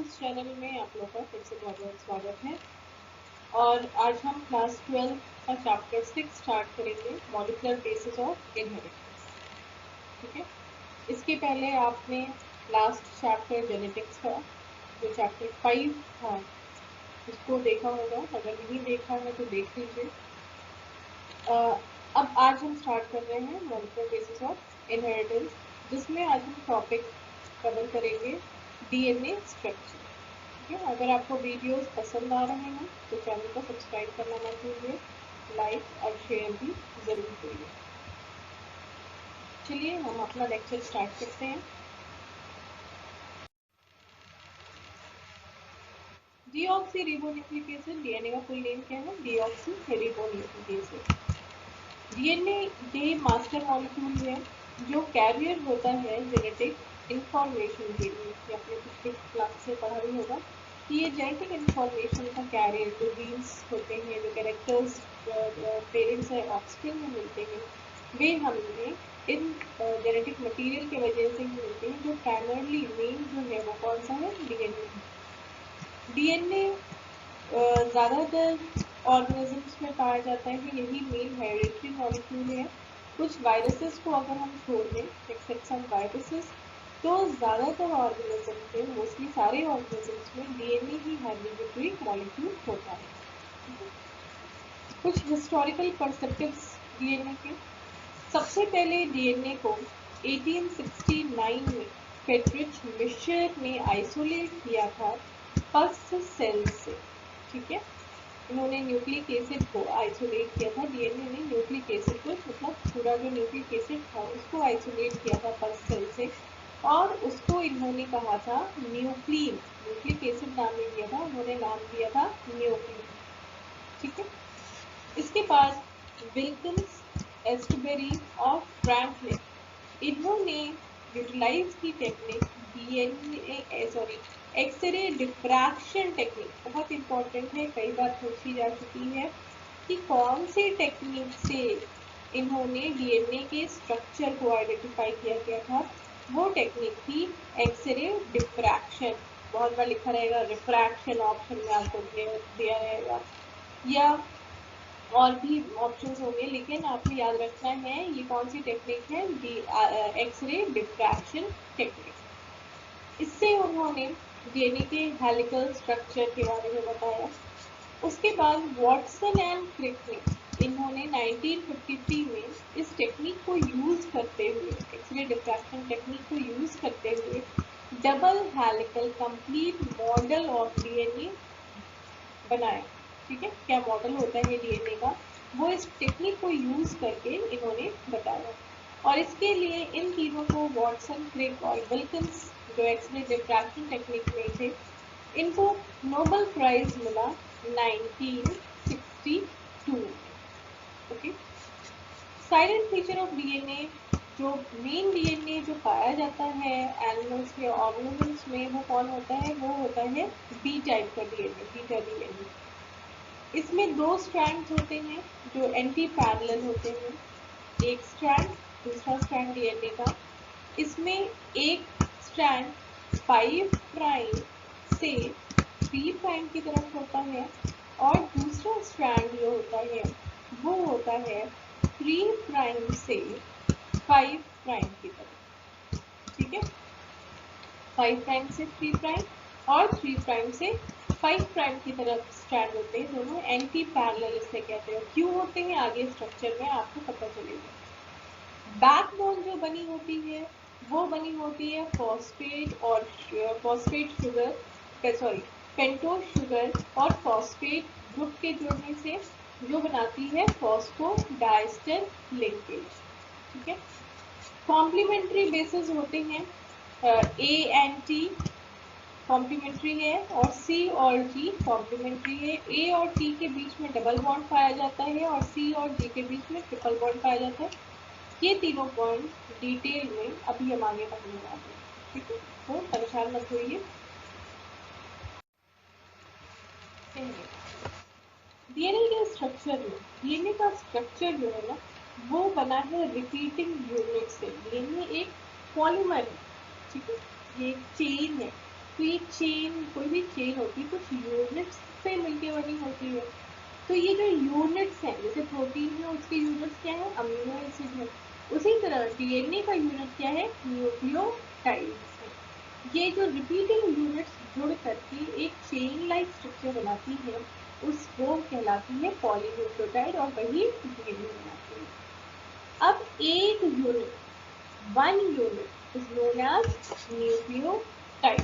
इस चैनल में आप लोगों का फिर से बहुत बहुत स्वागत है। और आज हम क्लास 12 का चैप्टर 6 स्टार्ट करेंगे, मॉलिक्यूलर बेसिस ऑफ इनहेरिटेंस। ठीक है, इसके पहले आपने लास्ट चैप्टर जेनेटिक्स का जो चैप्टर 5 था उसको देखा होगा। अगर नहीं देखा है तो देख लीजिए। अब आज हम स्टार्ट कर रहे हैं मॉलिक्यूलर बेसिस ऑफ इनहेरिटेंस, जिसमें आज हम टॉपिक कवर करेंगे डीएनए स्ट्रक्चर। ठीक है, अगर आपको वीडियोस पसंद आ रहे हैं तो चैनल को सब्सक्राइब करना मत भूलिए, लाइक और शेयर भी जरूर करिए। चलिए हम अपना लेक्चर स्टार्ट करते हैं। डीऑक्सी रिबोन्यूक्लिक एसिड, डीएनए का फुल नेम क्या है? Deoxy ribonucleic acid. डीएनए ये मास्टर मॉलिक्यूल है जो कैरियर होता है जेनेटिक इंफॉर्मेशन के लिए। ये आपने पिछले क्लास से पढ़ा भी होगा कि ये जेनेटिक इंफॉर्मेशन का कैरियर, जो जीन्स होते हैं, जो कैरेक्टर्स पेरेंट्स है ऑफस्प्रिंग में मिलते हैं, वे हमें इन जेनेटिक मटेरियल की वजह से ही मिलते हैं। जो प्राइमरली मेन जो है वो कौन सा है? डीएनए। डीएनए ज़्यादातर ऑर्गेनिजम्स में पाया जाता है, यही मेन हेरिडिटरी मॉलिक्यूल है। कुछ वायरसेस को अगर हम छोड़ दें, एक्सेप्ट सम वायरसेस, तो ज़्यादातर ऑर्गेनिज्म में, मोस्टली सारे ऑर्गेनिजम्स में डीएनए ही हेरिडिटरी मॉलिक्यूल होता है। कुछ हिस्टोरिकल पर्सपेक्टिव्स डीएनए के। सबसे पहले डीएनए को 1869 में फ्रेडरिच मिशर ने आइसोलेट किया था फर्स्ट सेल से। ठीक है, इन्होंने न्यूक्लिक एसिड को आइसोलेट किया था। डीएनए ने न्यूक्लिक एसिड को, मतलब पूरा जो न्यूक्लिक एसिड था उसको आइसोलेट किया था फर्स्ट सेल से, और उसको इन्होंने कहा था न्यूक्लिन। न्यूक्लिक एसिड नाम नहीं दिया था, उन्होंने नाम दिया था न्यूक्लिन। ठीक है, इसके बाद विल्किंस, एस्टबेरी और फ्रैंकलिन, इन्होंने यूटिलाइज की टेक्निक एक्सरे डिफ्रैक्शन टेक्निक। बहुत इंपॉर्टेंट है, कई बार पूछी जा चुकी है कि कौन सी टेक्निक से इन्होंने डीएनए के स्ट्रक्चर को आइडेंटिफाई किया गया था। वो टेक्निक थी एक्सरे डिफ्रैक्शन। बहुत बार लिखा रहेगा रिफ्रैक्शन, ऑप्शन में आपको दिया रहेगा, या और भी ऑप्शंस होंगे, लेकिन आपको याद रखना है ये कौन सी टेक्निक है? X ray diffraction technique. इससे उन्होंने डीएनए के हेलिकल स्ट्रक्चर के बारे में बताया। उसके बाद वॉटसन एंड क्रिक ने, इन्होंने 1953 में इस टेक्निक को यूज करते हुए, एक्सरे डिफ्रैक्शन टेक्निक को यूज करते हुए double helical complete model of DNA बनाया। ठीक है, क्या मॉडल होता है डीएनए का, वो इस टेक्निक को यूज करके इन्होंने बताया। और इसके लिए इन तीनों को वॉटसन, क्रिक और विल्किंस, जो एक्सरे डिफ्रैक्शन टेक्निक में थे, इनको नोबेल प्राइज मिला 1962। Okay, silent feature of DNA, जो मेन डीएनए जो पाया जाता है एनिमल्स के ऑर्गेनिजम्स में, वो कौन होता है? वो होता है बी टाइप का डीएनए, बीटा डीएनए। इसमें दो स्ट्रैंड्स होते हैं जो एंटी पैरेलल होते हैं, एक स्ट्रैंड, दूसरा स्ट्रैंड डीएनए का। इसमें एक स्ट्रैंड 5 प्राइम से 3 प्राइम की तरफ होता है, और दूसरा स्ट्रैंड जो होता है वो होता है 3 प्राइम से 5 प्राइम की तरफ। ठीक है, 5 प्राइम से 3 प्राइम और 3 प्राइम से 5 प्राइम की तरफ स्ट्रैंड होते हैं, दोनों एंटी पैरेलल इसे कहते हैं। क्यों होते हैं आगे स्ट्रक्चर में आपको पता चलेगा। बैकबोन जो बनी होती है वो बनी होती है फॉस्फेट और phosphate sugar, sorry pentose sugar और फॉस्फेट ग्रुप के जुड़ने से, जो बनाती है फॉस्फोडाइस्टर लिंकेज। ठीक है, कॉम्प्लीमेंट्री बेसिस होते हैं ए एंड टी कॉम्प्लीमेंट्री है, और सी और जी कॉम्प्लीमेंट्री है। ए और टी के बीच में डबल बॉन्ड पाया जाता है, और सी और जी के बीच में ट्रिपल बॉन्ड पाया जाता है। ये तीनों पॉइंट डिटेल में अभी हम आगे पढ़ने वाले हैं। ठीक है, तो परेशान मत होइए। डीएनए के स्ट्रक्चर में, डीएनए का स्ट्रक्चर जो है ना वो बना है रिपीटिंग यूनिट से। डीएनए एक पॉलीमर है, ठीक है, ये एक चेन है। तो ये चेन, कोई भी चेन होती है कुछ यूनिट्स से मिलके बनी होती है। तो ये जो यूनिट्स हैं, जैसे प्रोटीन है उसके यूनिट्स क्या है, अमीनो एसिड है, उसी तरह डीएनए का यूनिट क्या है, न्यूक्लियोटाइड्स है। ये जो रिपीटिंग यूनिट्स जुड़ करके एक चेन लाइक स्ट्रक्चर बनाती है, वो कहलाती है पॉलीन्यूक्लियोटाइड, और वही डीएनए बनाती है। अब एक unit, one unit is known as nucleotide.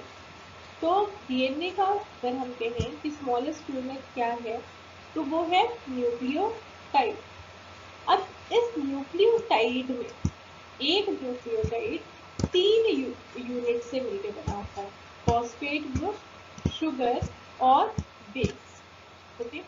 तो डीएनए का अगर हम कहें कि स्मॉलेस्ट यूनिट क्या है, तो वो है न्यूक्लियोटाइड। अब इस न्यूक्लियोटाइड में एक न्यूक्लियोटाइड 3 यूनिट से मिलकर बना होता है, फॉस्फेट ग्रुप, शुगर और बेस। ओके,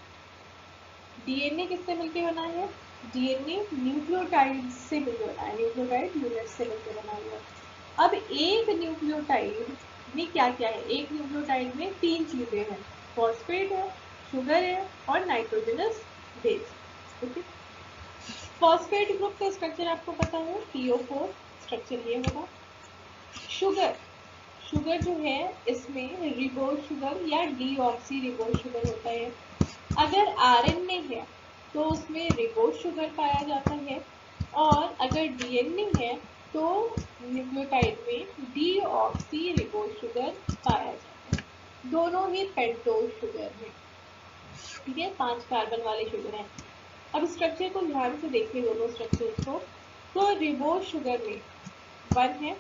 डीएनए किससे मिलकर बना है, डीएनए न्यूक्लियोटाइड से मिलकर बना है, न्यूक्लियोटाइड यूनिट से मिलकर बना हुआ। अब एक न्यूक्लियोटाइड में क्या क्या है, एक न्यूक्लियोटाइड में 3 चीजें हैं, फॉस्फेट है, शुगर है और nitrogenous base. Okay, phosphate group का स्ट्रक्चर आपको पता है, PO4 स्ट्रक्चर ये होगा। शुगर, शुगर जो है इसमें रिबोज शुगर या डीऑक्सी रिबोज शुगर होता है। अगर आरएनए है तो उसमें रिबोज शुगर पाया जाता है, और अगर डीएनए है तो न्यूक्लियोटाइड में डीऑक्सी रिबोज शुगर पाया जाता है। दोनों ही पेंटोज शुगर है, ठीक है, 5 कार्बन वाले शुगर हैं। अब स्ट्रक्चर को ध्यान से देखिए दोनों स्ट्रक्चर्स को। तो रिबोज शुगर में 1 है,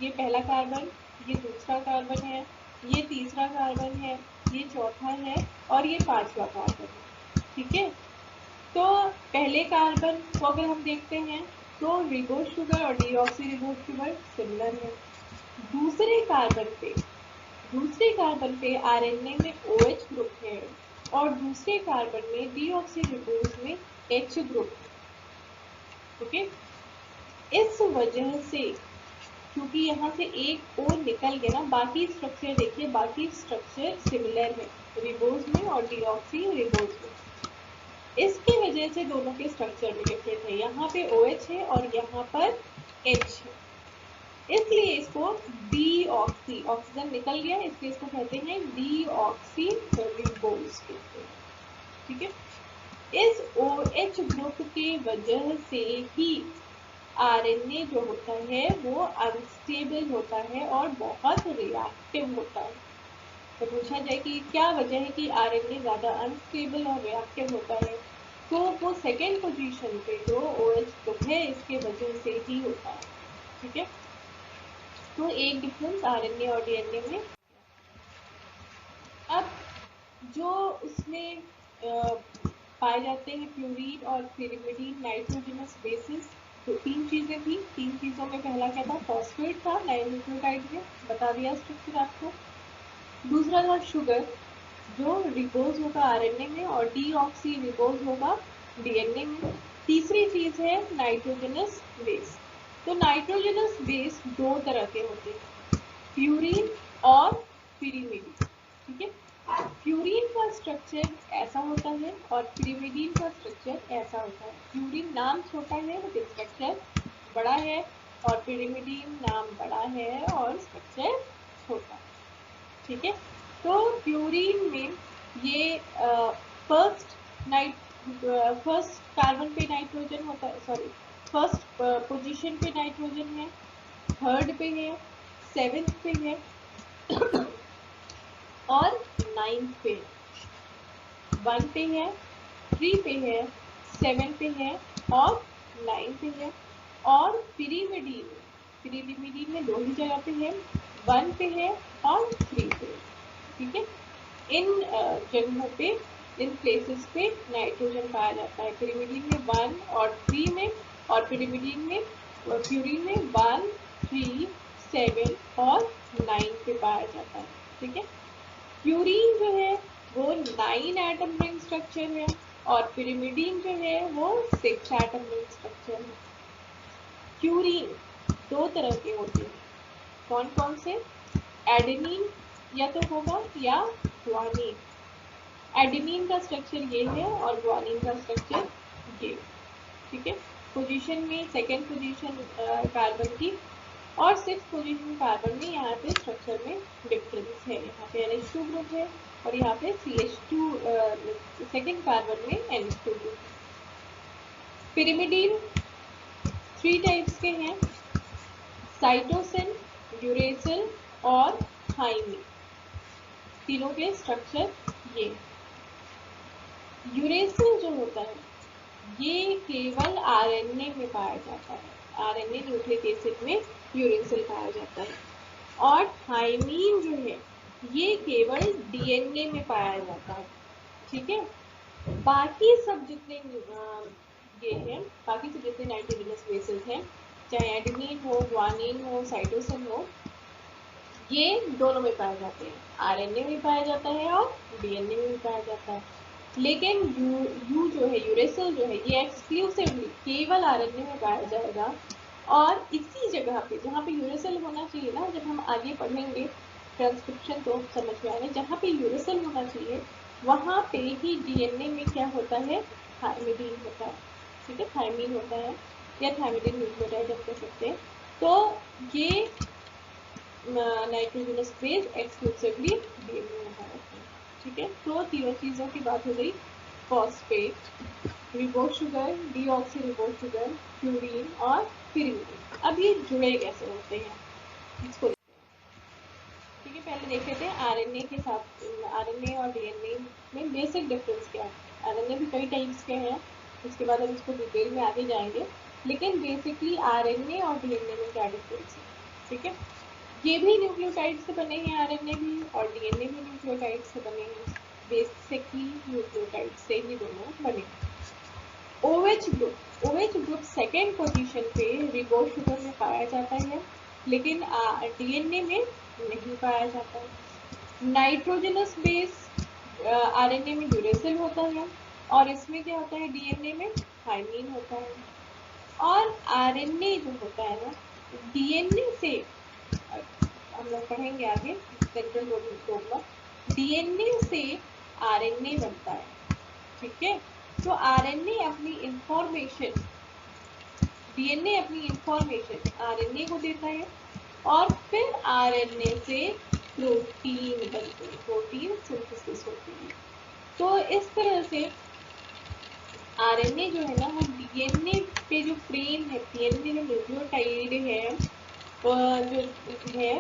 ये पहला कार्बन, ये दूसरा कार्बन है, ये तीसरा कार्बन है, ये चौथा है और ये 5वां कार्बन है, ठीक है। तो पहले कार्बन को अगर हम देखते हैं तो रिबोज शुगर और डीऑक्सी रिबोज शुगर सिमिलर है। दूसरे कार्बन पे आरएनए में OH ग्रुप है और दूसरे कार्बन में डीऑक्सी रिबोज में H ग्रुप है। ओके, इस वजह से क्योंकि यहाँ से एक O निकल गया ना, बाकी स्ट्रक्चर देखिए, बाकी स्ट्रक्चर सिमिलर है रिबोज में और डीऑक्सी रिबोज में। इसकी वजह से दोनों के स्ट्रक्चर में डिफरेंट है, यहाँ पे OH है और यहाँ पर H है, इसलिए इसको डीऑक्सी, ऑक्सीजन निकल गया इसलिए इसको कहते हैं डीऑक्सी रिबोज, ठीक है। इस OH ग्रुप के वजह से ही आरएनए जो होता है वो अनस्टेबल होता है और बहुत रिएक्टिव होता है। तो पूछा जाए कि क्या वजह है कि आरएनए ज़्यादा अनस्टेबल और रिएक्टिव होता है, तो वो सेकेंड पोजीशन पे जो OH ग्रुप है इसके वजह से ही होता है, ठीक है। तो एक डिफरेंस आरएनए और डीएनए में। अब जो उसमें पाए जाते हैं प्यूरीन और पिरिमिडीन नाइट्रोजनस बेसिस, तो 3 चीजें थी, 3 चीजों में पहला क्या था, फॉस्फेट था न्यूक्लियोटाइड में, बता दिया स्ट्रक्चर आपको। दूसरा था शुगर जो रिबोज होगा आरएनए में और डीऑक्सी रिबोज होगा डीएनए में। तीसरी चीज है नाइट्रोजनस बेस। तो नाइट्रोजनस बेस 2 तरह के होते हैं, प्यूरीन और पिरिमिडीन, ठीक है। प्यूरीन का स्ट्रक्चर ऐसा होता है और पिरिमिडीन का स्ट्रक्चर ऐसा होता है। प्यूरीन नाम छोटा है लेकिन स्ट्रक्चर बड़ा है, और पिरिमिडीन नाम बड़ा है और स्ट्रक्चर छोटा है, ठीक है। तो प्यूरीन में ये फर्स्ट कार्बन पे नाइट्रोजन होता है, सॉरी फर्स्ट पोजीशन पे नाइट्रोजन है, थर्ड पे है, 7th पे है और 9th पे, 1 पे है, 3 पे है, 7 पे है और 9 पे है। और पिरिमिडीन में 2 ही जगह पे है, 1 पे है और 3 पे है, ठीक है। इन जगहों पे, इन प्लेसेस पे नाइट्रोजन पाया जाता है, पिरिमिडीन में 1 और 3 में, और पिरिमिडीन में प्यूरीन में 1, 3, 7 और 9 पे पाया जाता है, ठीक है। प्यूरीन जो है वो 9 एटम रिंग स्ट्रक्चर है और पिरिमिडीन जो है वो 6 एटम रिंग स्ट्रक्चर है। प्यूरीन 2 तरह के होते हैं, कौन कौन से, एडेनिन या तो होगा या ग्वानिन। एडेनिन का स्ट्रक्चर ये है और ग्वानिन का स्ट्रक्चर ये, ठीक है। पोजीशन में सेकेंड पोजीशन कार्बन की और 6th पोजीशन कार्बन में यहाँ पे स्ट्रक्चर में डिफरेंस है, यहाँ पे NH2 ग्रुप है और यहाँ पे CH2 सेकेंड कार्बन में NH2 ग्रुप है। पिरिमिडीन 3 टाइप्स के हैं, साइटोसिन, यूरेसिल और थाइमिन, तीनों के स्ट्रक्चर ये। यूरेसिल जो होता है ये केवल आरएनए में पाया जाता है, आरएनए न्यूक्लिक एसिड में यूरेसिल पाया जाता है। और थाइमीन जो है ये केवल डीएनए में पाया जाता है, ठीक है। बाकी सब जितने ये हैं, बाकी सब जितने नाइट्रोजनस बेसेस हैं, चाहे एडेनिन हो, ग्वानिन हो, साइटोसिन हो, ये दोनों में पाए जाते हैं, आरएनए में पाया जाता है और डीएनए में पाया जाता है। लेकिन यू जो है, यूरेसिल जो है, ये एक्सक्लूसिवली केवल आरएनए में पाया जाएगा। और इसी जगह पे जहाँ पे यूरेसिल होना चाहिए ना, जब हम आगे पढ़ेंगे ट्रांसक्रिप्शन तो समझ में आएगा, जहाँ पे यूरेसिल होना चाहिए वहाँ पे ही डीएनए में क्या होता है, थायमिडीन होता है, ठीक है, थायमीन होता है या थायमिडीन न्यूक्लियोटाइड हम कह सकते हैं। तो ये नाइट्रोजनस बेस एक्सक्लूसिवली डीएनए में पाया जाता है, ठीक है। तो तीनों चीज़ों की बात हो गई, phosphate, ribose sugar, deoxyribose sugar, purine और पिरिमिडीन। अब ये जुड़े कैसे होते हैं इसको, ठीक है। पहले देख लेते हैं आरएनए के साथ, आरएनए और डीएनए में बेसिक डिफरेंस क्या है। आरएनए भी कई टाइप्स के हैं, उसके बाद हम इसको डिटेल में आगे जाएंगे, लेकिन बेसिकली आरएनए और डीएनए में क्या डिफरेंस है, ठीक है। ये भी न्यूक्लियोटाइड से बने हैं, आरएनए भी और डीएनए भी न्यूक्लियोटाइड से बने हैं, बेसिकली न्यूक्लियोटाइड से ही दोनों बने। OH ग्रुप सेकेंड पोजीशन पे रिबोस शुगर में पाया जाता है, लेकिन डीएनए में नहीं पाया जाता है। नाइट्रोजनस बेस आरएनए में यूरेसिल होता है और इसमें क्या होता है, डीएनए में थाइमीन होता है। और आरएनए जो होता है ना, डीएनए से हम लोग पढ़ेंगे आगे सेंट्रल डोग्मा, डीएनए से आरएनए बनता है, ठीक है। तो आरएनए अपनी इंफॉर्मेशन, डीएनए अपनी इंफॉर्मेशन आरएनए को देता है और फिर आरएनए से प्रोटीन बनते हैं, प्रोटीन सिंथेसिस होती है। तो इस तरह से आरएनए जो है ना, वो डीएनए पे जो फ्रेम है, डीएनए में न्यूक्लियोटाइड है जो है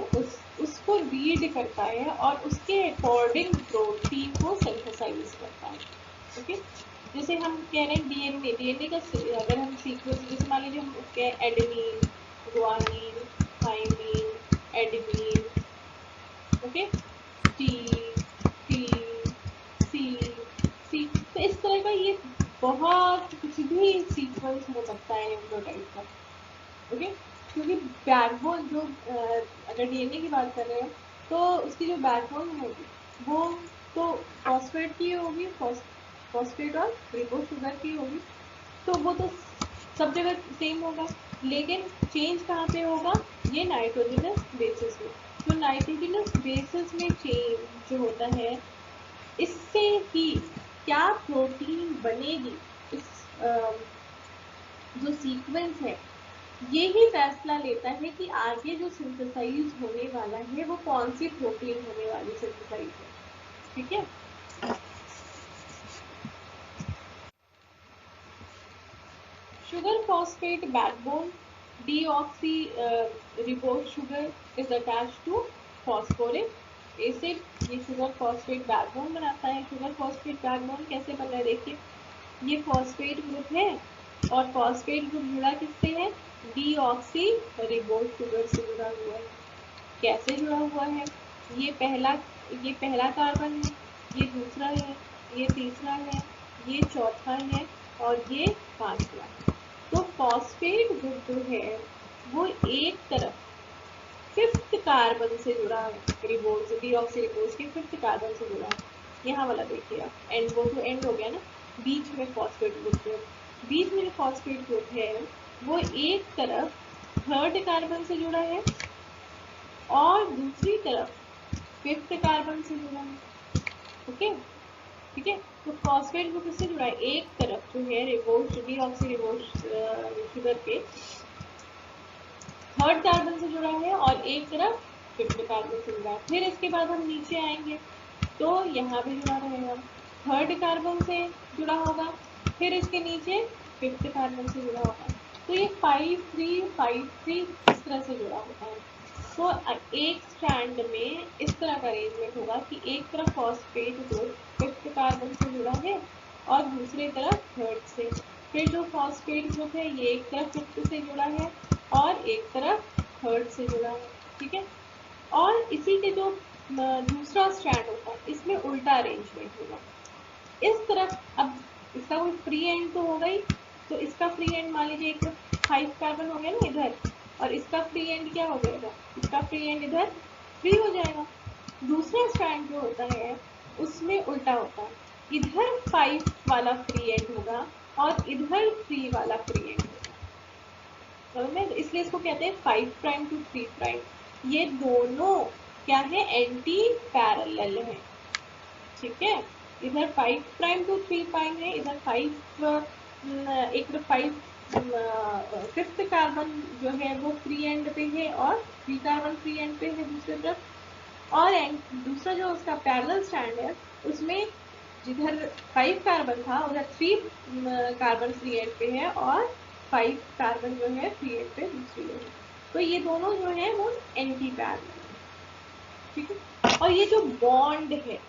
उसको रीड करता है और उसके अकॉर्डिंग प्रोटीन को सिंथेसाइज करता है, ओके। जैसे हम कह रहे हैं डीएनए का अगर हम सीक्वेंस, जैसे मान लीजिए हम कह adenine, guanine, thymine, adenine, okay, T T C C, तो इस तरह का ये बहुत कुछ भी सीक्वेंस हो सकता है न्यूक्लियोटाइड का, ओके। क्योंकि बैकबोन जो अगर डीएनए की बात कर रहे हैं तो उसकी जो बैकबोन होगी वो तो फॉस्फेट की होगी, फॉस्फेट और रिबोस शुगर की होगी, तो वो तो सब जगह सेम होगा। लेकिन चेंज कहाँ पे होगा, ये नाइट्रोजनस बेसिस में। तो नाइट्रोजनस बेसिस में चेंज जो होता है, इससे ही क्या प्रोटीन बनेगी, इस जो सीक्वेंस है ये ही फैसला लेता है कि आगे जो सिंथेसाइज होने वाला है वो कौन सी प्रोटीन होने वाली सिंथेसाइज है, ठीक है। Sugar phosphate backbone deoxy ribose sugar is attached to phosphoric acid. ये sugar phosphate backbone बनाता है। sugar phosphate backbone कैसे बन रहा है, देखिए ये phosphate ग्रुप है और phosphate ग्रुप जुड़ा किससे है, डीऑक्सी रिबोस शुगर से जुड़ा हुआ है। कैसे जुड़ा हुआ है, ये पहला कार्बन है, ये दूसरा है, ये तीसरा है, ये चौथा है और ये पांचवा है। तो फॉस्फेट ग्रुप जो है वो एक तरफ फिफ्थ कार्बन से जुड़ा है, रिबोस डीऑक्सी रिबोस के फिफ्थ कार्बन से जुड़ा है। यहाँ वाला देखिए आप, एंड वो तो एंड हो गया ना, बीच में फॉस्फेट ग्रुप है, बीच में जो फॉस्फेट ग्रुप है वो एक तरफ थर्ड कार्बन से जुड़ा है और दूसरी तरफ फिफ्थ कार्बन से जुड़ा है, ओके, ठीक है। तो फॉस्फेट ग्रुप इससे जुड़ा है, एक तरफ जो है रिबोस डीऑक्सी रिबोस शुगर के थर्ड कार्बन से जुड़ा है और एक तरफ फिफ्थ कार्बन से जुड़ा है। फिर इसके बाद हम नीचे आएंगे तो यहाँ भी जुड़ा रहेगा, थर्ड कार्बन से जुड़ा होगा, फिर इसके नीचे फिफ्थ कार्बन से जुड़ा होगा। तो ये 5 3 5 3 इस तरह से जुड़ा होता है। तो एक स्ट्रैंड में इस तरह का अरेंजमेंट होगा कि एक तरफ फॉस्फेट ग्रुप फिफ्थ कार्बन से जुड़ा है और दूसरी तरफ थर्ड से। फिर जो फॉस्फेट ग्रुप है ये एक तरफ फिफ्थ से जुड़ा है और एक तरफ थर्ड से जुड़ा है, ठीक है। और इसी के जो दूसरा स्ट्रैंड होता है इसमें उल्टा अरेंजमेंट होगा। इस तरफ अब इसका कोई फ्री एंड तो होगा ही, तो इसका फ्री एंड मान लीजिए एक 5 कार्बन हो गया ना इधर, और इसका फ्री एंड क्या हो जाएगा, इसका फ्री एंड इधर फ्री हो जाएगा। दूसरा स्ट्रैंड जो होता है उसमें उल्टा होता है, इधर 5 वाला फ्री एंड होगा और इधर 3 वाला फ्री एंड होगा, समझ में? इसलिए इसको कहते हैं 5 प्राइम टू 3 प्राइम। ये दोनों क्या है, एंटी पैरेलल है, ठीक है। इधर 5 प्राइम टू 3 प्राइम है, इधर 5 एक 5 फिफ्थ कार्बन जो है वो फ्री एंड पे है और 3 कार्बन फ्री एंड पे है दूसरी तरफ। और दूसरा जो उसका पैरेलल स्टैंड है उसमें जिधर 5 कार्बन था उधर 3 कार्बन फ्री एंड पे है और 5 कार्बन जो है फ्री एंड पे दूसरी है। तो ये दोनों जो है वो एंटी पैरेलल है, ठीक है। और ये जो बॉन्ड है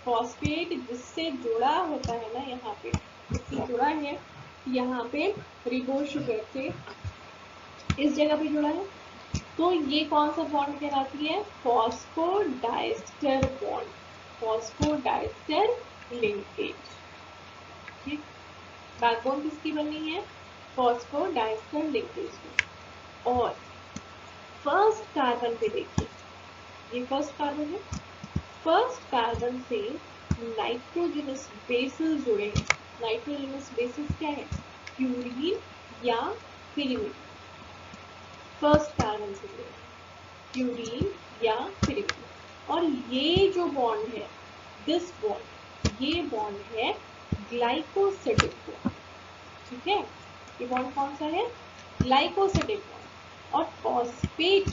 फॉस्फेट जिससे जुड़ा होता है ना, यहाँ पे जिससे जुड़ा है, यहाँ पे रिबोज शुगर से इस जगह पे जुड़ा है, तो ये कौन सा बॉन्ड कहलाती है, फॉस्फोडाइस्टर बॉन्ड, फॉस्फोडाइस्टर लिंकेज, ठीक। बैकबोन किसकी बनी है, फॉस्फोडाइस्टर लिंकेज में। और फर्स्ट कार्बन पे देखिए, ये फर्स्ट कार्बन है, फर्स्ट कार्बन से नाइट्रोजनस बेसिस जुड़े हैं। नाइट्रोजनस बेसिस क्या है, प्यूरीन या पिरिमिड। फर्स्ट कार्बन से जुड़े प्यूरीन या पिरिमिड। और ये जो बॉन्ड है, दिस बॉन्ड, ये बॉन्ड है ग्लाइकोसिडिक बॉन्ड, ठीक है। ये बॉन्ड कौन सा है, ग्लाइकोसिडिक बॉन्ड। और फॉस्फेट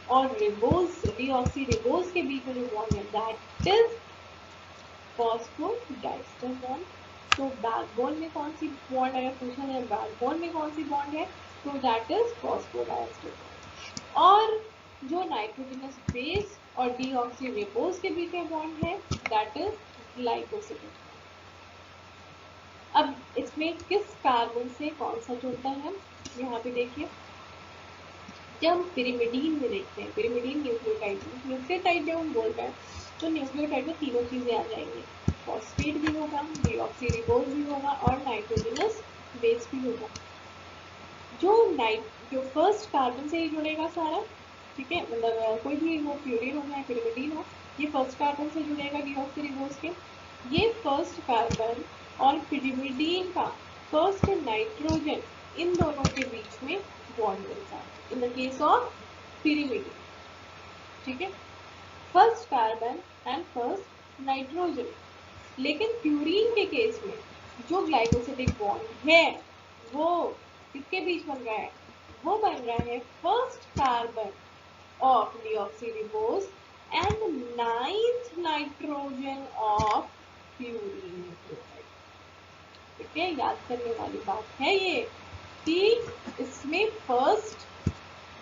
और रिबोज, डीऑक्सीरिबोज के बीच में जो बॉन्ड है दैट इज फॉस्फोडाइस्टर बॉन्ड। तो बैकबोन में कौन सी बॉन्ड, अगर पूछा जाए बैकबोन में कौन सी बॉन्ड है, तो दैट इज फॉस्फोडाइस्टर बॉन्ड। और जो नाइट्रोजनस बेस और डीऑक्सीरिबोज के बीच में बॉन्ड है दैट इज ग्लाइकोसिडिक। अब इसमें किस कार्बन से कौन सा जुड़ता है, यहाँ पे देखिए, जब हम पिरिमिडीन में देखते हैं, पिरिमिडीन न्यूक्लियोटाइड में, न्यूक्लियोटाइड जब हम बोल रहे हैं तो न्यूक्लियोटाइड में तीनों चीजें आ जाएंगी, फॉस्फेट भी होगा, डीऑक्सीरिबोज भी होगा और नाइट्रोजनस बेस भी होगा। जो फर्स्ट कार्बन से ही जुड़ेगा सारा, ठीक है, मतलब कोई भी हो, प्यूरिन हो या पिरिमिडीन हो, ये फर्स्ट कार्बन से जुड़ेगा डीऑक्सीरिबोज के। ये फर्स्ट कार्बन और पिरिमिडीन का फर्स्ट नाइट्रोजन, इन दोनों के बीच में बॉन्ड मिलता है in the case of pyrimidine, ठीक है, first carbon and first nitrogen. लेकिन प्यूरीन के केस में जो ग्लाइकोसिडिक बॉन्ड है वो किसके बीच बन रहा है, वो बन रहा है first carbon of deoxyribose and 9th nitrogen of purine nucleotide, ठीक है। याद करने वाली बात है ये कि इसमें फर्स्ट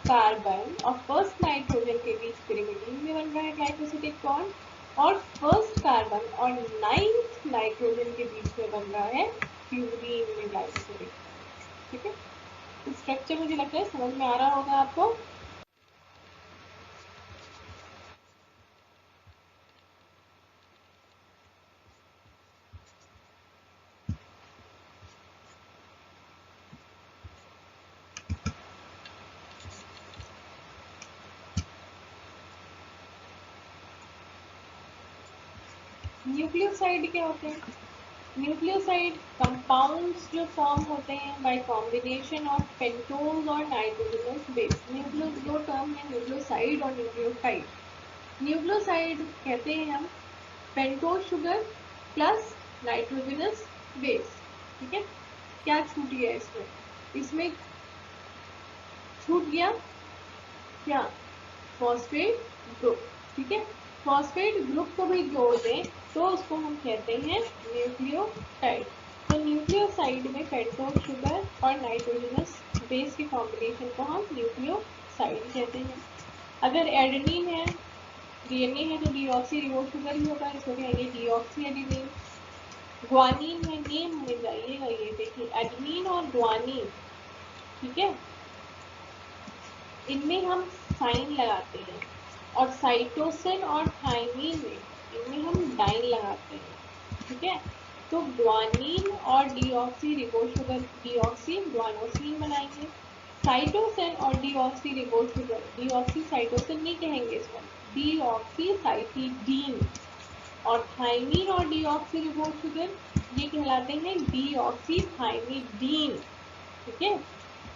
कार्बन और फर्स्ट नाइट्रोजन के बीच पिरिमिडीन में बन रहा है ग्लाइकोसिडिक बॉन्ड, और फर्स्ट कार्बन और 9th नाइट्रोजन के बीच में बन रहा है प्यूरीन में ग्लाइकोसिडिक, ठीक है। स्ट्रक्चर मुझे लगता है समझ में आ रहा होगा आपको। न्यूक्लियोसाइड क्या होते हैं, न्यूक्लियोसाइड कंपाउंड्स जो फॉर्म होते हैं बाय कॉम्बिनेशन ऑफ पेंटोज और नाइट्रोजनस बेस। न्यूक्लियो दो टर्म है, न्यूक्लियोसाइड और न्यूक्लियोटाइड। न्यूक्लियोसाइड कहते हैं हम pentose sugar plus nitrogenous base, ठीक है। क्या छूट गया इसमें, इसमें छूट गया क्या, फॉस्फेट ग्रुप। ठीक है, फॉस्फेट ग्रुप को भी जोड़ दें तो उसको हम कहते हैं न्यूक्लियोटाइड। तो न्यूक्लियोसाइड में पेंटोस शुगर और नाइट्रोजनस बेस के कॉम्बिनेशन को हम न्यूक्लियोसाइड कहते हैं। अगर एडेनिन है, डीएनए है, तो डीऑक्सी रिबोस शुगर ही होगा, इसको कहेंगे डीऑक्सी एडेनिन। ग्वानिन है, नेम में जाइएगा, ये देखिए एडेनिन और ग्वानिन, ठीक है, इनमें हम साइन लगाते हैं, और साइटोसिन और थाइमिन में इनमें हम डाइन लगाते हैं। ठीक है, तो ग्वानिन और deoxy ribose sugar deoxy guanosine बनाएंगे। साइटोसिन और deoxy ribose sugar, deoxy cytosine नहीं कहेंगे इसको, डीऑक्सी साइटिडीन। और थाइमिन और डीऑक्सी रिबोस शुगर ये कहलाते हैं डीऑक्सी थाइमिडीन। ठीक है,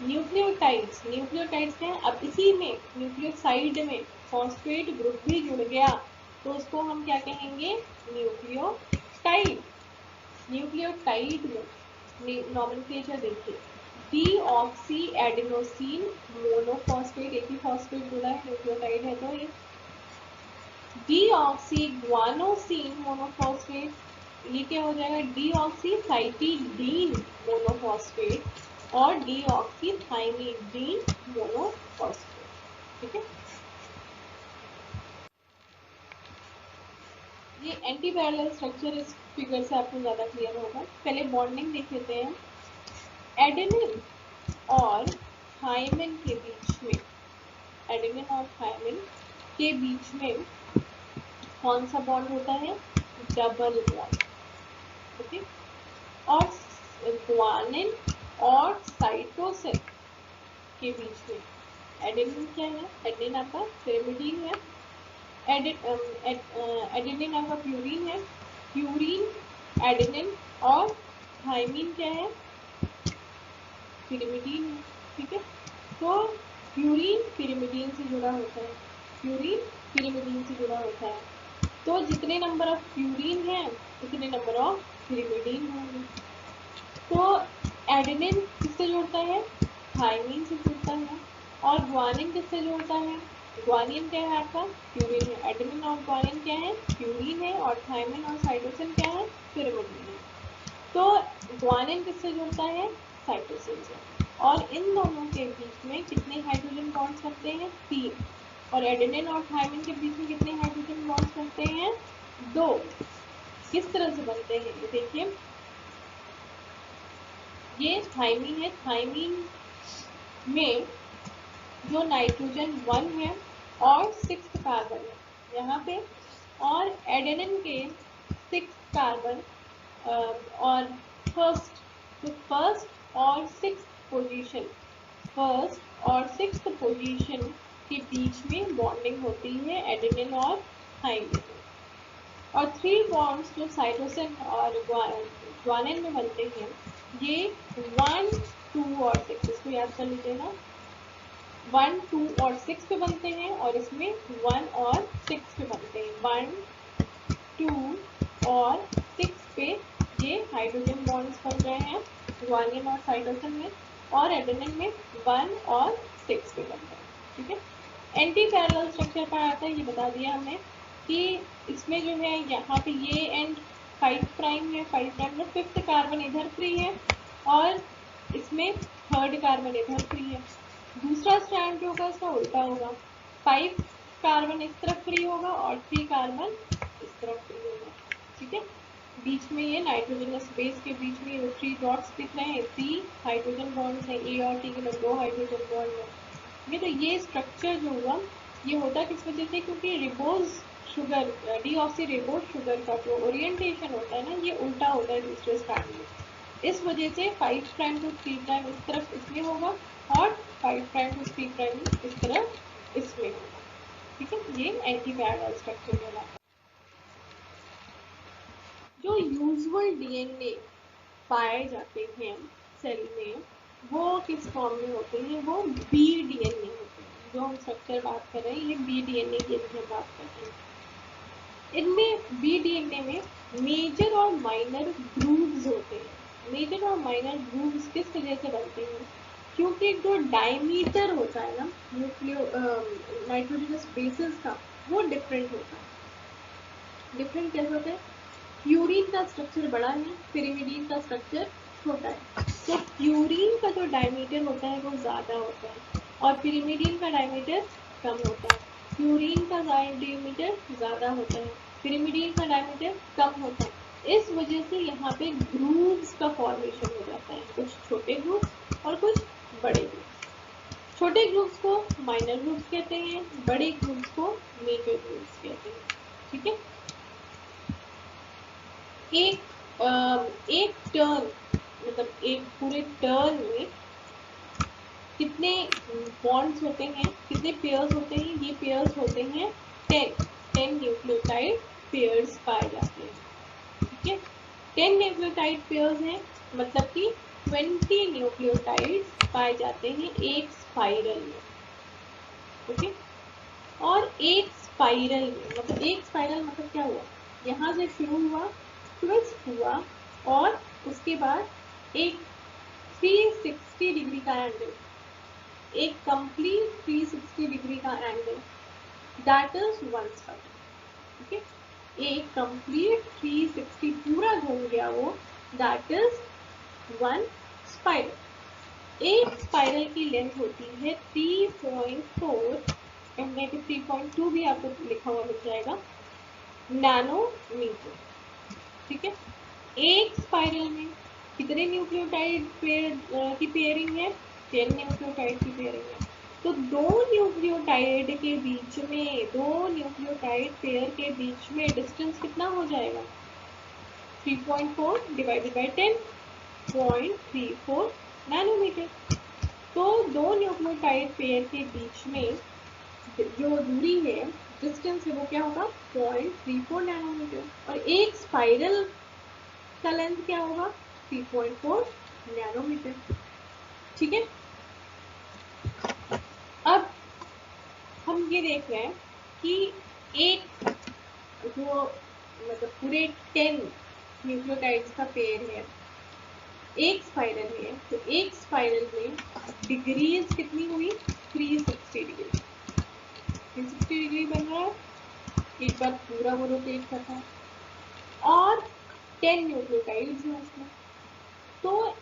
न्यूक्लियोटाइड्स, न्यूक्लियोटाइड्स क्या है, अब इसी में न्यूक्लियोसाइड में फॉस्फेट ग्रुप भी जुड़ गया तो उसको हम क्या कहेंगे, न्यूक्लियोटाइड। न्यूक्लियोटाइड में नॉमेनक्लेचर देखिए, डीऑक्सी एडेनोसिन मोनोफॉस्फेट, एक ही फॉस्फेट जुड़ा है, न्यूक्लियोटाइड है तो ये। डीऑक्सी ग्वानोसिन मोनोफॉस्फेट, ये क्या हो जाएगा, डीऑक्सी साइटिडीन मोनोफॉस्फेट और डीऑक्सी थाइमिडीन मोनोफॉस्फेट। ठीक है, ये एंटी पैरेलल स्ट्रक्चर इस फिगर से आपको ज्यादा क्लियर होगा। पहले बॉन्डिंग देख लेते हैं। एडेनिन और थाइमिन के बीच में, एडेनिन और थाइमिन के बीच में कौन सा बॉन्ड होता है, डबल बॉन्ड। ओके, और ग्वानिन और साइटोसिन के बीच में एडेनिन क्या है, एडेनिन आपका पिरिमिडीन है, एडेनिन आपका प्यूरिन है, प्यूरिन एडेनिन और थाइमिन क्या है, पिरिमिडीन है। ठीक है, तो प्यूरिन पिरिमिडीन से जुड़ा होता है, प्यूरिन पिरिमिडीन से जुड़ा होता है, तो जितने नंबर ऑफ प्यूरिन है उतने नंबर ऑफ पिरिमिडीन होंगे। तो एडेनिन किससे जुड़ता है, थाइमिन से जुड़ता है, और ग्वानिन किससे जुड़ता है, ग्वानिन क्या है आपका, प्यूरिन है। एडेनिन और ग्वानिन क्या है, प्यूरिन है, और थाइमिन और साइटोसिन क्या है, पिरिमिडीन है। तो ग्वानिन किससे जुड़ता है, साइटोसिन से, और इन दोनों के बीच में कितने हाइड्रोजन बॉन्ड्स बनते हैं, 3, और एडेनिन और थाइमिन के बीच में कितने हाइड्रोजन बॉन्ड्स बनते हैं, 2। किस तरह से बनते हैं ये देखिए, ये थाइमिन है, थाइमिन में जो नाइट्रोजन 1 है और 6 कार्बन है यहाँ पे, और एडेनिन के 6 कार्बन और फर्स्ट, तो फर्स्ट और 6th पोजीशन, फर्स्ट और 6th पोजीशन के बीच में बॉन्डिंग होती है एडेनिन और थाइमिन। और 3 बॉन्ड्स जो साइटोसिन और ग्वानिन में बनते हैं, ये 1, 2 और 6, इसको याद कर लीजिएगा, 1, 2 और 6 पे बनते हैं, और इसमें 1 और 6 पे बनते हैं, 1, 2 और 6 पे ये हाइड्रोजन बॉन्ड्स बन रहे हैं ग्वानिन और साइटोसिन में, और एडेनिन में 1 और 6 पे बन रहे हैं। ठीक है, एंटी पैरेलल स्ट्रक्चर पर आता है, ये बता दिया हमने कि इसमें जो है यहाँ पे ये एंड 5 प्राइम है, 5 प्राइम में 5th कार्बन इधर फ्री है, और इसमें 3rd कार्बन इधर फ्री है। दूसरा स्ट्रैंड जो होगा इसका उल्टा होगा, 5 कार्बन इस तरफ फ्री होगा और 3 कार्बन इस तरफ फ्री होगा। ठीक है, बीच में ये नाइट्रोजनस बेस के बीच में ये 3 डॉट्स दिख रहे हैं, 3 हाइड्रोजन बॉन्ड्स हैं, ए और टी के लिए 2 हाइड्रोजन बॉन्ड है। ये तो ये स्ट्रक्चर जो हुआ ये होता किस वजह से, क्योंकि ribose sugar, deoxy ribose sugar का जो ओरिएंटेशन होता है ना, ये उल्टा होता है दूसरे स्ट्रैंड में, इस वजह से 5 प्राइम टू 3 प्राइम इस तरफ इसमें होगा, और 5 प्राइम टू 3 प्राइम इस तरफ इसमें होगा। ठीक है, ये एंटी पैरेलल स्ट्रक्चर कहलाता है। जो यूजुअल डीएनए पाए जाते हैं सेल में, वो किस फॉर्म में होते हैं, वो बी डीएनए होते हैं। जो हम स्ट्रक्चर बात कर रहे हैं, ये बी डीएनए की हम बात कर रहे हैं। इनमें बी डीएनए में मेजर और माइनर ग्रूव्स होते हैं। मेजर और माइनर ग्रूव्स किस वजह से बनते हैं, क्योंकि जो डायमीटर होता है ना नाइट्रोजनस बेसिस का, वो डिफरेंट होता है। डिफरेंट कैसे होता है? प्यूरीन का स्ट्रक्चर बड़ा है, पिरिमिडीन का स्ट्रक्चर छोटा है। तो प्यूरीन का जो डायमीटर होता है वो ज़्यादा होता है और पिरिमिडीन का डायमीटर कम होता है। प्यूरीन का डायमीटर ज़्यादा होता है, पिरिमिडीन का डायमीटर कम होता है। इस वजह से यहाँ पे ग्रूव्स का फॉर्मेशन हो जाता है, कुछ छोटे ग्रूव्स और कुछ बड़े ग्रूव्स। छोटे ग्रूव्स को माइनर ग्रूव्स कहते हैं, बड़े ग्रूव्स को मेजर ग्रूव्स कहते हैं। ठीक है। एक टर्न मतलब एक पूरे टर्न में कितने बॉन्ड्स होते हैं, कितने पेयर्स होते हैं? ये पेयर्स होते हैं 10 न्यूक्लियोटाइड पेयर्स पाए जाते हैं। ठीक है। 10 न्यूक्लियोटाइड पेयर्स हैं, मतलब कि 20 न्यूक्लियोटाइड्स पाए जाते हैं एक स्पाइरल में। ओके। और एक स्पाइरल में मतलब क्या हुआ? यहाँ से शुरू हुआ, ट्विस्ट हुआ और उसके बाद एक 360 डिग्री का एंगल, एक कंप्लीट 360 डिग्री का angle, that is one spiral. ठीक है। एक कंप्लीट 360 पूरा घूम गया वो, दैट इज वन स्पाइरल। एक स्पाइरल की लेंथ होती है 3.4, एंड 3.2 भी आपको लिखा हुआ मिल जाएगा, नैनोमीटर। ठीक है। एक स्पाइरल में कितने न्यूक्लियोटाइड की पेयरिंग है? 10 न्यूक्लियोटाइड की पेयरिंग है। तो दो न्यूक्लियोटाइड के बीच में, दो न्यूक्लियोटाइड पेयर के बीच में डिस्टेंस कितना हो जाएगा? 3.4 डिवाइडेड बाई 10, 0.34 नैनोमीटर। तो दो न्यूक्लियोटाइड पेयर के बीच में जो दूरी है, डिस्टेंस है, वो क्या होगा? 0.34 नैनोमीटर। और एक स्पाइरल का लेंथ क्या होगा? 3.4 नैनोमीटर। ठीक है। अब हम ये देख रहे हैं कि एक जो मतलब पूरे 10 न्यूक्लियोटाइड्स का पेयर है, एक स्पाइरल है, तो एक स्पाइरल में डिग्रीज कितनी हुई? 360 डिग्री। 360 डिग्री बन रहा है, एक बार पूरा वो रोटेट करता है और 10 न्यूक्लियोटाइड्स हैं उसमें। तो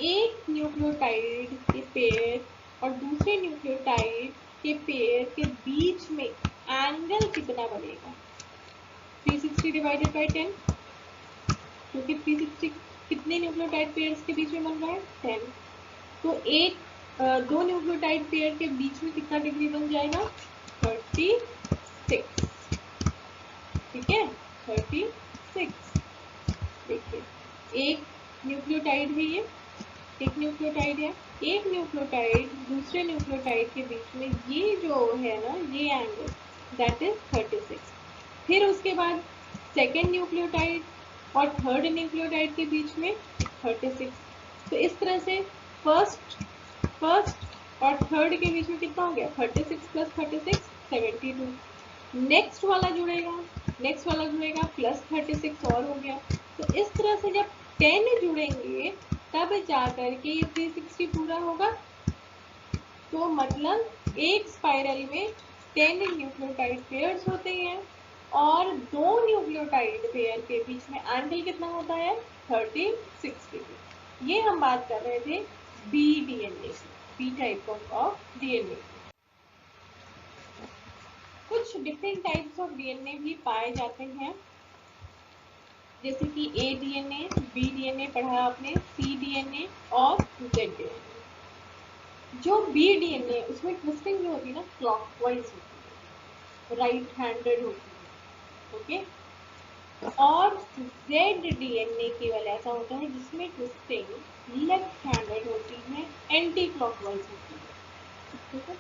एक न्यूक्लियोटाइड के पेयर और दूसरे न्यूक्लियोटाइड के पेयर के बीच में एंगल कितना बनेगा? 360 डिवाइडेड बाई 10, क्योंकि 360 कितने न्यूक्लियोटाइड पेयर्स के बीच में बन रहा है? 10। तो दो न्यूक्लियोटाइड पेयर के बीच में कितना डिग्री बन जाएगा? 36। ठीक है, 36। देखिए, एक न्यूक्लियोटाइड है, एक न्यूक्लियोटाइड है, एक न्यूक्लियोटाइड दूसरे न्यूक्लियोटाइड के बीच में ये जो है ना, ये एंगल, दैट इज 36। फिर उसके बाद सेकेंड न्यूक्लियोटाइड और थर्ड न्यूक्लियोटाइड के बीच में 36। तो इस तरह से फर्स्ट और थर्ड के बीच में कितना हो गया? 36 प्लस 36 72। नेक्स्ट वाला जुड़ेगा प्लस 36 और हो गया। तो इस तरह से जब 10 जुड़ेंगे तब जाकर के ये 360 पूरा होगा। तो मतलब एक स्पाइरल में 10 न्यूक्लियोटाइड पेयर्स होते हैं और दो न्यूक्लियोटाइड पेयर के बीच में एंगल कितना होता है? 36 डिग्री। ये हम बात कर रहे थे B DNA, B type of DNA. कुछ डिफरेंट टाइप्स ऑफ डीएनए भी पाए जाते हैं, जैसे कि ए डीएनए, बी डीएनए पढ़ा आपने, सी डीएनए और जेड डीएनए। जो बी डीएनए, उसमें ट्विस्टिंग जो होती है ना, क्लॉकवाइज होती है, राइट हैंडेड होती है। ओके। और जेड डीएनए केवल ऐसा होता है जिसमें ट्विस्टिंग लेफ्ट हैंडेड होती है, एंटी क्लॉकवाइज होती है। ठीक है।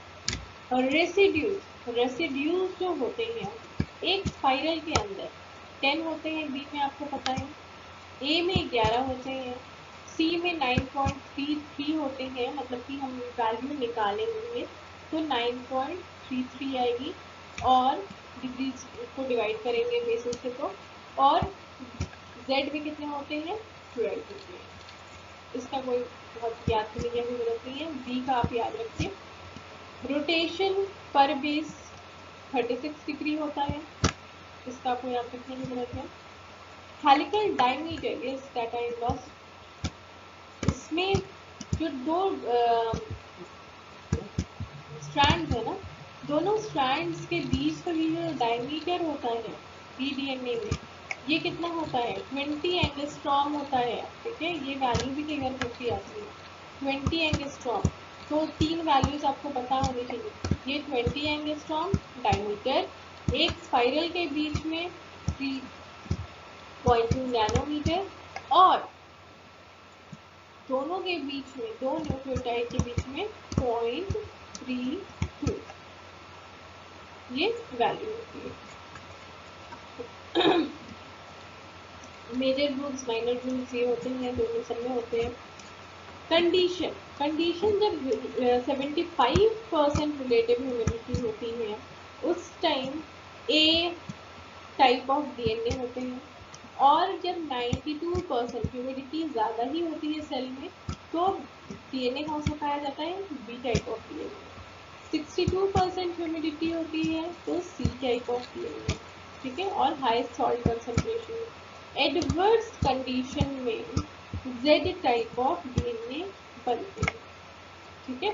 और रेसिड्यूज जो होते हैं एक स्पाइरल के अंदर 10 होते हैं, बी में आपको पता है, ए में 11 होते हैं, सी में 9.33 होते हैं, मतलब कि हम वैल्यू निकालेंगे तो 9.33 आएगी और डिग्रीज को डिवाइड करेंगे बेसिस से तो, और जेड में कितने होते हैं? 12 होते हैं। इसका कोई बहुत याद करने की जरूरत नहीं है, बी का आप याद रखिए। रोटेशन पर बेस 36 डिग्री होता है, इसका आपको याद रखने की जरूरत है। Helical diameter is that I lost, इसमें जो दो स्ट्रैंड्स है ना, दोनों स्ट्रैंड्स के बीच का जो डायमीटर होता है डीएनए में, ये कितना होता है 20 एंगस्ट्रॉम होता है। ठीक है, ये वैल्यू भी कई बार पूछी जाती है 20 एंगस्ट्रॉम। तो तीन वैल्यूज आपको पता होनी चाहिए, ये 20 एंगस्ट्रॉम डायमीटर, एक स्पाइरल के बीच में 3.2 नैनोमीटर, और दोनों के बीच में, दो न्यूक्लियोटाइड के बीच में 0.32 ये वैल्यू होती है। मेजर रूल्स माइनर रूल्स ये होते हैं, दोनों सब में होते हैं। कंडीशन, कंडीशन जब 75% रिलेटिव ह्यूमिडिटी होती है उस time A type of DNA होते हैं, और जब 92% ह्यूमिडिटी ज़्यादा ही होती है सेल में तो डीएनए कौन सा पाया जाता है, B type of DNA. 62% humidity होती है तो सी टाइप ऑफ डीएनए। ठीक है, और high salt concentration. Adverse condition में जेड टाइप ऑफ डीएनए बनते हैं। ठीक है,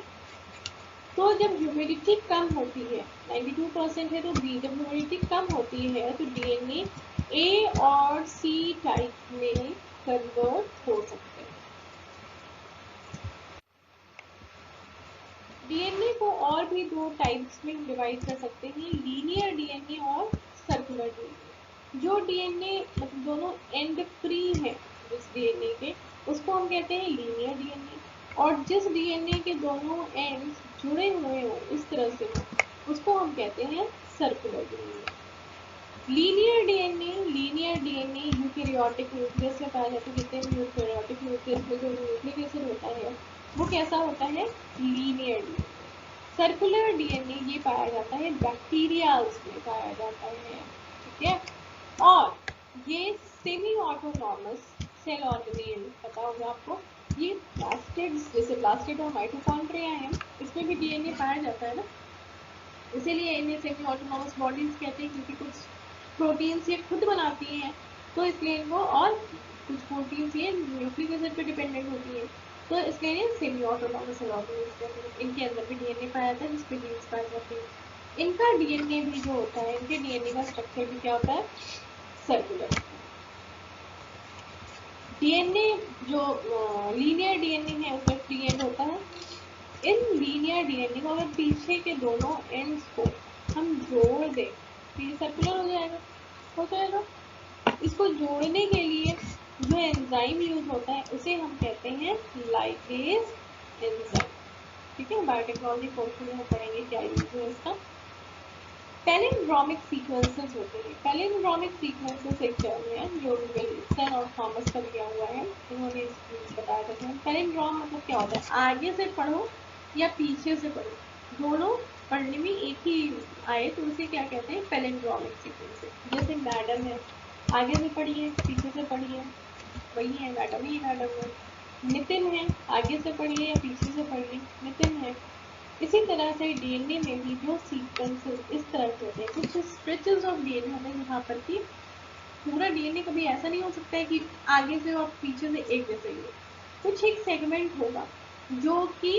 तो जब ह्यूमिडिटी कम होती है 92% है तो बी, जब ह्यूमिडिटी कम होती है तो डीएनए ए और सी टाइप में कन्वर्ट हो सकते हैं। डीएनए को और भी दो टाइप्स में डिवाइड कर सकते हैं, लीनियर डीएनए और सर्कुलर डीएनए। जो डीएनए मतलब दोनों एंड फ्री है जिस डीएनए के, उसको हम कहते हैं लीनियर डीएनए, और जिस डीएनए के दोनों एंड्स जुड़े हुए हो इस तरह से हो उसको हम कहते हैं circular DNA. Linear DNA eukaryotic nucleus में पाया जाता है। जितने भी यूकैरियोटिक न्यूक्लियस में जो न्यूक्लिक एसिड होता है वो कैसा होता है, लीनियर डीएनए। सर्कुलर डीएनए ये पाया जाता है बैक्टीरियाज में पाया जाता है। ठीक है, और ये सेमी ऑटोनॉमस सेल ऑर्गेनेल पता होगा आपको, ये प्लास्टिड्स जैसे प्लास्टिड और माइटोकॉन्ड्रिया है, इसमें भी डीएनए पाया जाता है ना, इसीलिए इन्हें सेमी ऑटोनॉमस बॉडीज कहते हैं, क्योंकि कुछ प्रोटीन्स ये खुद बनाती हैं तो इसलिए इनको, और कुछ प्रोटीन्स ये न्यूक्लिक एसिड पे डिपेंडेंट होती है तो इसलिए ये सेमी ऑटोनॉमस ऑर्गेनिल्स कहते हैं। इनके अंदर भी डीएनए पाया जाता है जिसपे जीन्स पाए जाते हैं। इनका डीएनए भी जो होता है, इनके डीएनए का स्ट्रक्चर भी क्या होता है, सर्कुलर। डीएनए जो लीनियर डीएनए है उसमें फ्री एंड होता है। इन लीनियर डीएनए को अगर पीछे के दोनों एंड्स को हम जोड़ दें तो ये सर्कुलर हो जाएगा। इसको जोड़ने के लिए जो एंजाइम यूज होता है उसे हम कहते हैं लाइगेज एंजाइम। ठीक है, बायोटेक्नोलॉजी कोर्स में हम पढ़ेंगे क्या यूज है इसका। पैलिंड्रोमिक सीक्वेंसेस होते हैं। पैलिंड्रोमिक सीक्वेंसेस एक टर्म है जो विल्सन और थॉमस का दिया हुआ है, इन्होंने बताया था। पैलिंड्रोम मतलब क्या होता है, आगे से पढ़ो या पीछे से पढ़ो, दोनों पढ़ने में एक ही आए तो उसे क्या कहते हैं, पैलिंड्रोमिक सीक्वेंसेस। जैसे मैडम है, आगे से पढ़िए पीछे से पढ़िए, वही है मैडम ही मैडम है। नितिन है, आगे से पढ़िए या पीछे से पढ़िए, नितिन है। इसी तरह से डीएनए में भी जो सीक्वेंसेस इस तरह के होते हैं, कुछ स्ट्रेचेस ऑफ डीएनए होते हैं जहाँ पर कि पूरा डीएनए कभी ऐसा नहीं हो सकता है कि आगे से और पीछे से एक जैसे ही हो, कुछ एक सेगमेंट होगा जो कि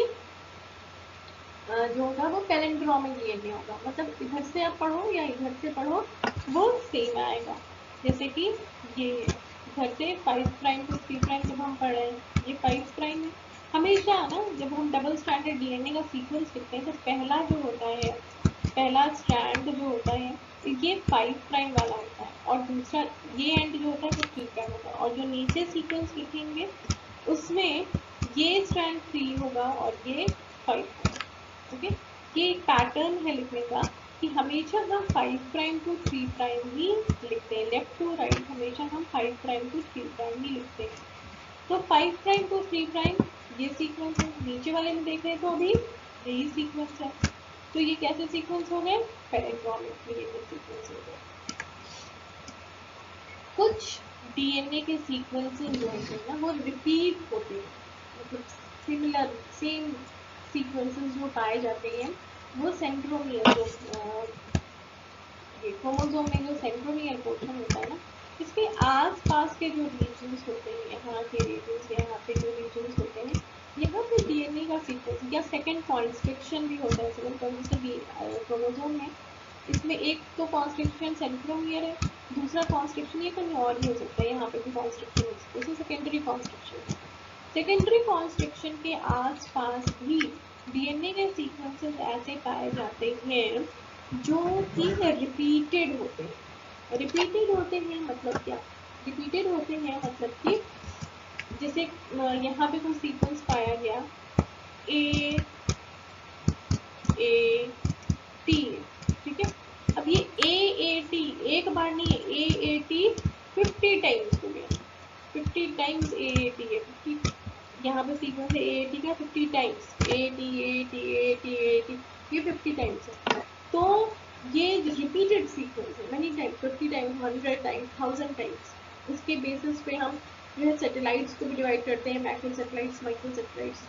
जो होगा वो पैलिंड्रोमिक डीएनए होगा, मतलब इधर से आप पढ़ो या इधर से पढ़ो वो सेम आएगा। जैसे कि ये इधर से 5 प्राइम टू 3 प्राइम जब हम पढ़ रहे हैं, ये 5 प्राइम है। हमेशा ना जब हम डबल स्ट्रैंडेड डीएनए का सीक्वेंस लिखते हैं तो पहला जो होता है, पहला स्ट्रैंड जो होता है ये 5 प्राइम वाला होता है, और दूसरा ये एंड जो होता है वो 3 प्राइम होता है, और जो नीचे सीक्वेंस लिखेंगे उसमें ये स्ट्रैंड 3 होगा और ये 5 होगा। ओके, ये एक पैटर्न है लिखने का कि हमेशा हम 5 प्राइम टू 3 प्राइम ही लिखते हैं, लेफ्ट टू राइट हमेशा हम 5 प्राइम टू 3 प्राइम ही लिखते हैं। तो 5 प्राइम टू 3 प्राइम ये सीक्वेंस है, नीचे वाले में देख रहे हैं तो अभी यही सीक्वेंस है, तो ये कैसे सीक्वेंस हो गए, पैलिंड्रोमिक डीएनए सीक्वेंस हो गए। कुछ डीएनए के सीक्वेंसेस जो होते हैं ना वो रिपीट होते हैं, मतलब सिमिलर सेम सीक्वेंसेस जो पाए जाते हैं वो सेंट्रोमियर जो ये क्रोमोसोम में जो सेंट्रोमियर पोर्शन होता है ना, इसके आस पास के जो रीजन्स होते हैं, यहाँ के रीजन्स, यहाँ पे जो रीजन्स होते हैं, यहाँ पे डीएनए का सीक्वेंस या सेकेंड कॉन्स्ट्रिक्शन भी होता है। सेकेंड कॉन्स्ट्रिक्शन क्रोमोसोम है, इसमें एक तो कॉन्स्ट्रिक्शन सेंट्रोमियर है, दूसरा कॉन्स्ट्रिक्शन ये कहीं और भी हो सकता है, यहाँ पे भी कॉन्स्ट्रिक्शन हो सकता है, उसे सेकेंडरी कॉन्स्ट्रिक्शन। सेकेंडरी कॉन्स्ट्रिक्शन के आसपास भी डीएनए के सीक्वेंसेस ऐसे पाए जाते हैं जो कि रिपीटेड होते हैं। रिपीटेड होते हैं मतलब क्या? रिपीटेड होते हैं मतलब कि जैसे यहाँ पे कोई सीक्वेंस पाया गया ए ए टी, ठीक है। अब ये ए टी एक बार नहीं है, ए टी 50 टाइम्स हो गया, 50 टाइम्स ए टी है, 50 यहाँ पे सीक्वेंस है ए टी का 50 times, A T A T A T A T, ये 50 टाइम्स है। तो ये रिपीटेड सीक्वेंस है, many times, 50 times, 100 times, 1000 times. उसके बेसिस पे हम जो है सैटेलाइट्स को भी डिवाइड करते हैं, मैक्रो सैटेलाइट्स, माइक्रो सैटेलाइट्स,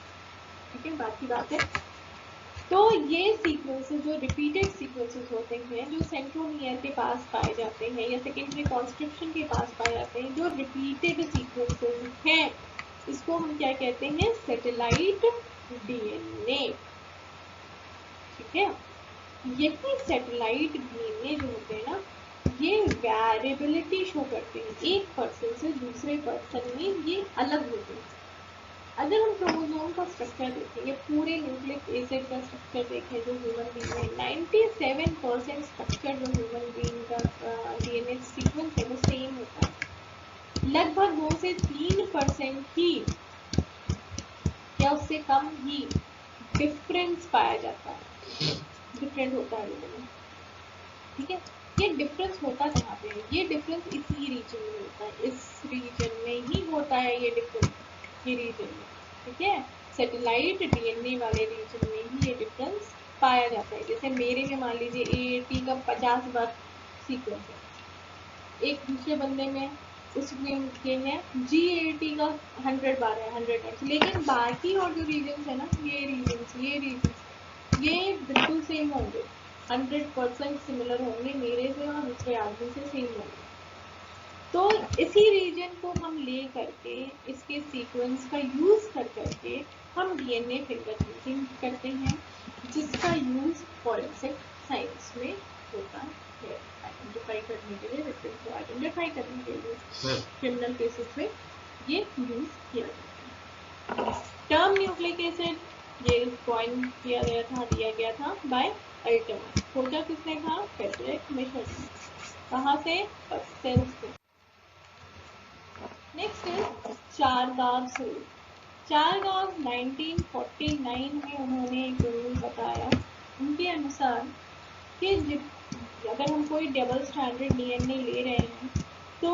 ठीक है, बात की बात है। तो ये सीक्वेंसेस जो रिपीटेड सीक्वेंसेस होते हैं, जो सेंट्रोमियर के पास पाए जाते हैं या सेकेंडरी कॉन्स्ट्रिक्शन के पास पाए जाते हैं, जो रिपीटेड सीक्वेंसेस हैं, इसको हम क्या कहते हैं? सैटेलाइट डीएनए, ठीक है। यही सैटेलाइट डीएनए जो होते हैं ना, ये वेरिएबिलिटी शो करते हैं, एक पर्सन से दूसरे पर्सन में ये अलग होते हैं। अगर हम क्रोमोसोम का स्ट्रक्चर देखें, ये पूरे न्यूक्लिक एसिड का स्ट्रक्चर देखें जो ह्यूमन बीइंग में 97% स्ट्रक्चर जो ह्यूमन बीइंग का डीएनए सीक्वेंस है वो सेम होता है। लगभग 2 से 3% ही या उससे कम ही डिफरेंस पाया जाता है, डिफरेंट होता है लोगों में, ठीक है। ये डिफरेंस होता कहाँ पे है? ये डिफरेंस इसी रीजन में होता है, इस रीजन में ही होता है ये डिफरेंस, ये रीजन में, ठीक है। सैटेलाइट डीएनए वाले रीजन में ही ये डिफरेंस पाया जाता है। जैसे मेरे में मान लीजिए एटी का 50 बार सीक्वेंस है, एक दूसरे बंदे में उसमें ये है जी80 का 100 बार है, 100 टाइम्स। लेकिन बाकी और जो रीजन है ना, ये रीजन ये बिल्कुल सेम होंगे, 100% सिमिलर होंगे मेरे से और दूसरे आदमी से सेम होंगे। तो इसी रीजन को हम ले करके इसके सीक्वेंस का यूज कर करके हम डीएनए फिंगरप्रिंटिंग करते हैं, जिसका यूज फॉरेंसिक साइंस में होता है, आइडेंटिफाई करने के लिए, विक्टिम को आइडेंटिफाई करने के लिए क्रिमिनल केसेस में ये यूज किया जाता है। टर्म न्यूक्लिक एसिड ये कॉइन किया गया था, दिया गया था बाय अल्टमर। खोजा किसने था? Friedrich Miescher. कहाँ से? सेल्स से। Next is Chargaff's rule. Chargaff 1949 में उन्होंने एक रूल बताया। उनके अनुसार कि अगर हम कोई डबल स्टैंडर्ड डीएनए ले रहे हैं तो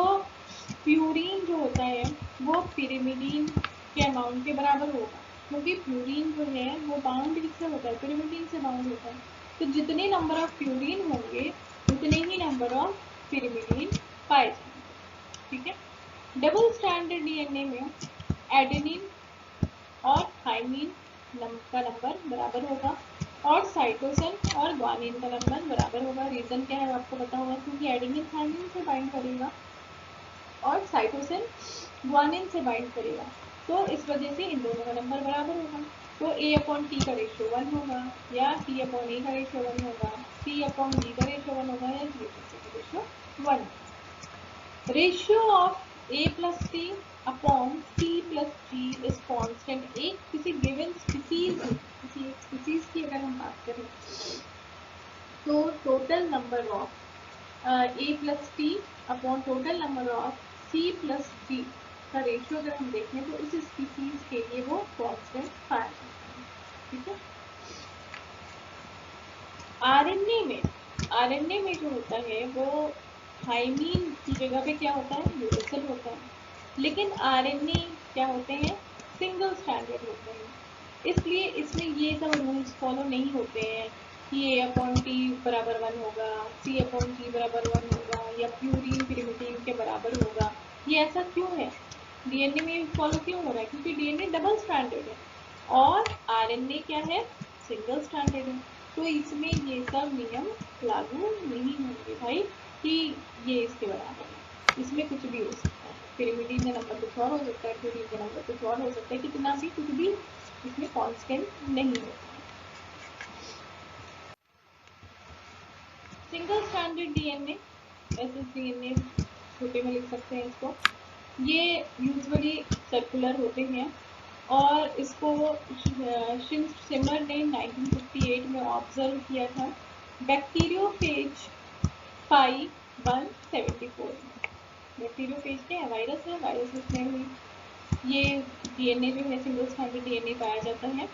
प्यूरीन जो होता है वो पिरिमिडीन के अमाउंट के बराबर होगा, क्योंकि प्यूरीन जो है वो बाउंड किससे होता है? पिरिमिडीन से बाउंड होता है। तो जितने नंबर ऑफ प्यूरीन होंगे उतने ही नंबर ऑफ पिरिमिडीन पाए जाएंगे, ठीक है। डबल स्टैंडर्ड डीएनए में एडेनिन और थाइमिन का नंबर बराबर होगा और साइटोसिन और ग्वानिन का नंबर बराबर होगा। रीजन क्या है आपको पता होगा, क्योंकि एडेनिन थाइमिन से बाइंड करेगा और साइटोसिन ग्वानिन से बाइंड करेगा, तो इस वजह से इन दोनों का नंबर बराबर होगा। तो A/T का रेशियो 1 होगा या T/A का रेशियो 1 होगा, C/G का रेशियो 1 होगा या G/C का ratio 1। Ratio of A+T/C+G is constant. एक किसी गिवन स्पीसीज किसी एक स्पीसीज की अगर हम बात करें तो total number of A+T/ total number of C+G का रेशियो अगर हम देखें तो उस स्पीसीज के लिए वो कांस्टेंट पाया जाता है, ठीक है। आरएनए में जो होता है वो थाइमीन की जगह पे क्या होता है? यूरेसिल होता है। लेकिन आरएनए क्या होते हैं? सिंगल स्टैंडर्ड होते हैं, इसलिए इसमें ये सब रूल्स फॉलो नहीं होते हैं कि A/T बराबर 1 होगा, C/G बराबर 1 होगा या प्यूरीन पिरिमिडीन के बराबर होगा। ये ऐसा क्यों है? डीएनए में फॉलो क्यों हो रहा है? क्योंकि डीएनए डबल स्ट्रैंडेड है और आरएनए क्या है? सिंगल स्ट्रैंडेड है। तो इसमें ये सब नियम लागू नहीं होंगे भाई कि ये इसके बराबर है। इसमें कुछ भी हो सकता है, पिरिमिडीन का नंबर कुछ और हो सकता है, प्यूरीन का नंबर कुछ और हो सकता है, कितना भी कुछ भी इसमें कांस्टेंट नहीं होता है। सिंगल स्ट्रैंडेड डीएनए, एसएसडीएनए छोटे में लिख सकते हैं इसको, ये यूजुअली सर्कुलर होते हैं और इसको शिमर ने 1958 में ऑब्जर्व किया था बैक्टीरियोफेज 5174 में। बैक्टीरियोफेज क्या है? वायरस है, वायरस में भी ये डीएनए जो है सिंगल स्ट्रैंडेड डीएनए पाया जाता है,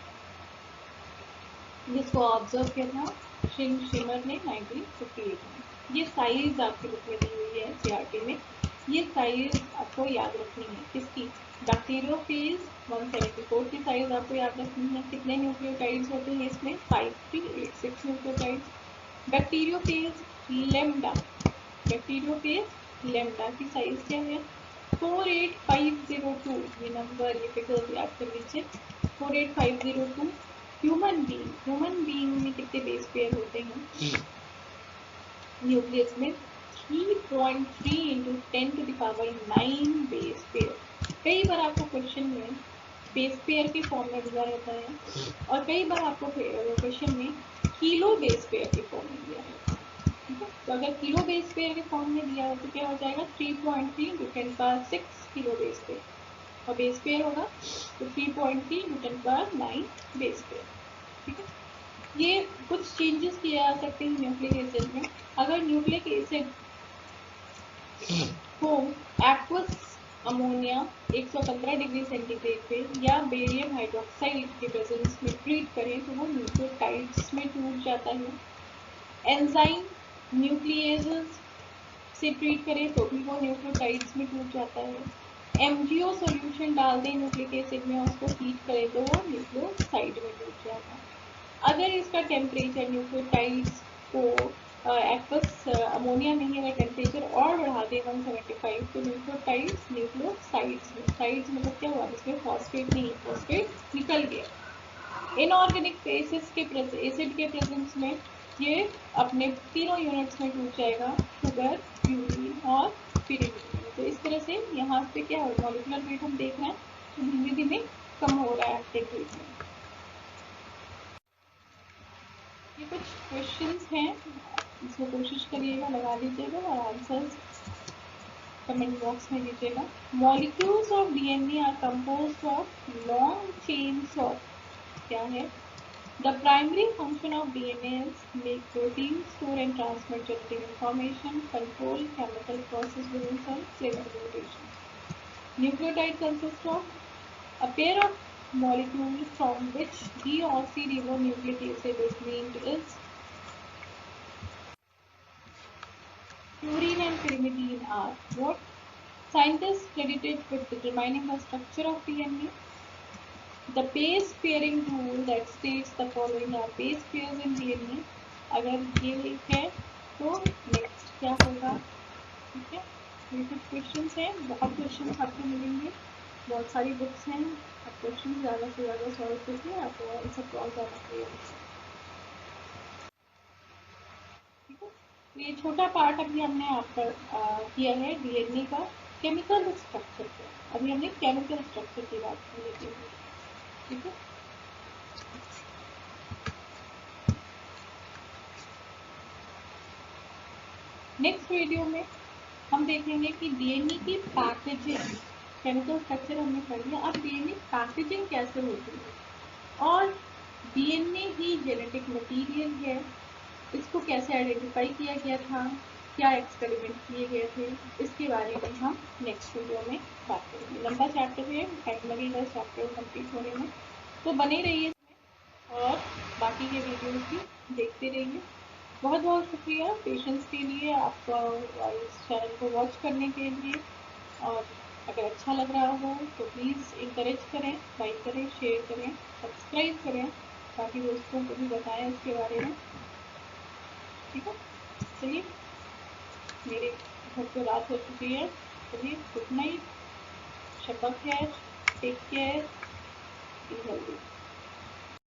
जिसको ऑब्जर्व किया था शिमर ने 1958 में। ये साइज आपकी बुक में दी हुई है सीआरटी में, ये साइज आपको याद रखनी है। किसकी? बैक्टीरियोफेज 174 की साइज आपको याद रखनी है। कितने न्यूक्लियोटाइड्स होते हैं इसमें? 5386 nucleotides. Bacteriophage lambda, bacteriophage lambda की साइज क्या है? 48502। ये नंबर, ये फिगर्स याद कर लीजिए। 48502। ह्यूमन बीइंग में कितने बेस पेयर होते हैं न्यूक्लियस में? 3.3 इंटू 10⁻9 बेस पेयर। कई बार आपको क्वेश्चन में बेस पेयर के फॉर्म में दिया रहता है और कई बार आपको क्वेश्चन में किलो बेस पेयर के फॉर्म में दिया रहता है। ठीक है, तो अगर किलो बेस पेयर के फॉर्म में दिया हो तो क्या हो जाएगा? 3.3 इंटू 10⁻6 किलो बेस पेयर, और बेस पेयर होगा तो 3.3 इंटू 10⁻9 बेस पेयर। ठीक है, ये कुछ चेंजेस किए जा सकते हैं न्यूक्लिक एसिड में। अगर न्यूक्लिक एसिड को एक्वस अमोनिया 115 डिग्री सेंटीग्रेड पे या बेरियम हाइड्रोक्साइड के प्रेजेंस में ट्रीट करें तो वो न्यूक्लियोटाइड्स में टूट जाता है। एंजाइम न्यूक्लिएजेस से ट्रीट करें तो भी वो न्यूक्लियोटाइड्स में टूट जाता है। एमजीओ सॉल्यूशन डाल दें न्यूक्लिक एसिड में, उसको हीट करें तो वो न्यूक्लियोसाइड में टूट जाता है। अगर इसका टेम्परेचर न्यूक्लियोटाइड्स को एक्वस अमोनिया में ही अगर टेम्परेचर और बढ़ा दे 175 तो न्यूक्लियोटाइड्स न्यूक्लियोसाइड्स में, साइड्स मतलब क्या हुआ? इसमें फॉस्फेट नहीं, फॉस्फेट निकल गया। इनऑर्गेनिक बेसिस के एसिड के प्रेजेंस में ये अपने तीनों यूनिट्स में टूट जाएगा, शुगर, प्यूरिन और पिरिमिडीन। तो इस तरह से यहाँ पे क्या है? मॉलिक्यूलर वेट हम देख रहे हैं तो धीमे धीमे कम हो रहा है एक्टिव वेट में। ये कुछ क्वेश्चंस हैं, इसको कोशिश करिएगा, लगा लीजिएगा और आंसर्स कमेंट बॉक्स में दीजिएगा। Molecules of DNA are composed of long chains of, क्या है? The primary function of DNA is make protein, store and transmit genetic information, control chemical process within cell, cell mutation. Nucleotide consist of a pair of molecules from which deoxyribonucleic acid is named is purine and pyrimidine are what? Scientists credited with determining the structure of DNA. The base pairing rule that states the following are base pairs in DNA. अगर ये है तो next क्या होगा? ठीक है, ये कुछ क्वेश्चंस हैं, बहुत क्वेश्चंस आपको मिलेंगे, बहुत सारी बुक्स हैं, आप क्वेश्चन ज़्यादा से ज़्यादा सॉल्व करके आपको आंसर बहुत ज़्यादा क्लियर हो जाएगा। ठीक है, तो ये छोटा पार्ट अभी हमने आपका किया है डीएनए का केमिकल स्ट्रक्चर का। अभी हमने केमिकल स्ट्रक्चर की बात की है डीएनए। ठीक है, नेक्स्ट वीडियो में हम देखेंगे कि डीएनए की पैकेजिंग, केमिकल स्ट्रक्चर हमने पढ़ लिया, अब डीएनए पैकेजिंग कैसे होती है और डीएनए ही जेनेटिक मटेरियल है, इसको कैसे आइडेंटिफाई किया गया था, क्या एक्सपेरिमेंट किए गए थे, इसके बारे में हम नेक्स्ट वीडियो में बात करेंगे। लंबा चैप्टर है, टाइम लगेगा इस चैप्टर को कंप्लीट होने में, तो बने रहिए इसमें और बाकी के वीडियोस भी देखते रहिए। बहुत बहुत शुक्रिया पेशेंस के लिए, आपका इस चैनल को वॉच करने के लिए, और अगर अच्छा लग रहा हो तो प्लीज़ इंकरेज करें, लाइक करें, शेयर करें, सब्सक्राइब करें, बाकी दोस्तों को भी बताएं इसके बारे में। ठीक है, चलिए, मेरे घर को रात हो चुकी है, चलिए गुड नाइट। शपथ है, टेक केयर, बी हेल्दी।